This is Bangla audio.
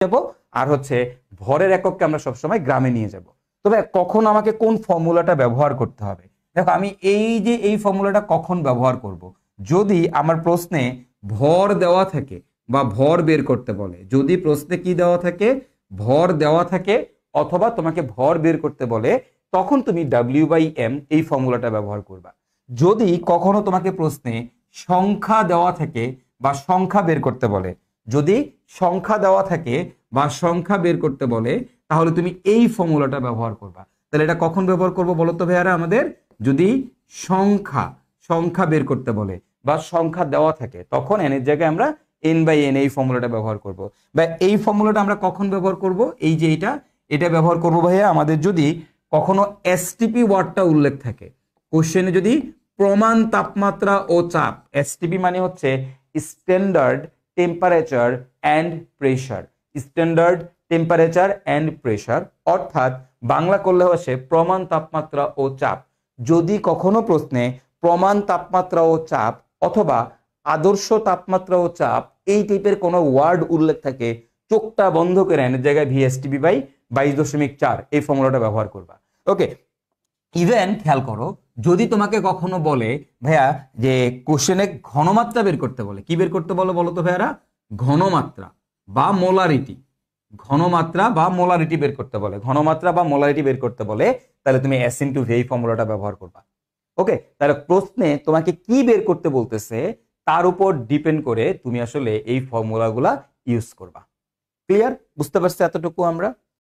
যাব, আর হচ্ছে ভরের একককে আমরা সবসময় গ্রামে নিয়ে যাব। তবে কখন আমাকে কোন ফর্মুলাটা ব্যবহার করতে হবে, দেখো আমি এই ফর্মুলাটা কখন ব্যবহার করব, যদি আমার প্রশ্নে ভর দেওয়া থাকে বা ভর বের করতে বলে। যদি প্রশ্নে কি দেওয়া থাকে, ভর দেওয়া থাকে অথবা তোমাকে ভর বের করতে বলে, তখন তুমি W/M এই ফর্মুলাটা ব্যবহার করবা। যদি কখনো তোমাকে প্রশ্নে সংখ্যা দেওয়া থাকে বা সংখ্যা বের করতে বলে, যদি সংখ্যা দেওয়া থাকে বা সংখ্যা বের করতে বলে, তাহলে তুমি এই ফর্মুলাটা ব্যবহার করবা। তাহলে এটা কখন ব্যবহার করব বলো তো ভাইয়ারা আমাদের? যদি সংখ্যা বের করতে বলে বা সংখ্যা দেওয়া থাকে, তখন n এর জায়গায় আমরা n/n এই ফর্মুলাটা ব্যবহার করব। বা এই ফর্মুলাটা আমরা কখন ব্যবহার করব, এই যে এটা ব্যবহার করব ভাইয়া আমাদের যদি কখনো এসটিপি ওয়ার্ডটা উল্লেখ থাকে। কোশ্চেনে যদি প্রমাণ তাপমাত্রা ও চাপ, এসটিপি মানে হচ্ছে standard temperature and pressure, standard temperature and pressure, অর্থাৎ বাংলা করলে হচ্ছে প্রমাণ তাপমাত্রা ও চাপ। যদি কখনো প্রশ্নে প্রমাণ তাপমাত্রা ও চাপ অথবা আদর্শ তাপমাত্রা ও চাপ এই টাইপের কোনো ওয়ার্ড উল্লেখ থাকে, চোখটা বন্ধ করে এর জায়গায় VSTP/22.4 এই ফর্মুলাটা ব্যবহার করবা। ওকে, ইভেন খেয়াল করো, যদি তোমাকে কখনো বলে ভাইয়া যে কোশ্চেনে ঘনমাত্রা বের করতে বলে, কি বের করতে বলো বলো তো ভাইয়ারা? ঘনমাত্রা বা মোলারিটি, ঘনমাত্রা বা মোলারিটি বের করতে বলে, ঘনমাত্রা বা মোলারিটি বের করতে বলে, তাহলে তুমি S/V এই ফর্মুলাটা ব্যবহার করবা। ওকে, তাহলে প্রশ্নে তোমাকে কি বের করতে বলতেছে তার উপর ডিপেন্ড করে তুমি আসলে এই ফর্মুলাগুলা ইউজ করবা। ক্লিয়ার? বুঝতে পারছি এতটুকু আমরা?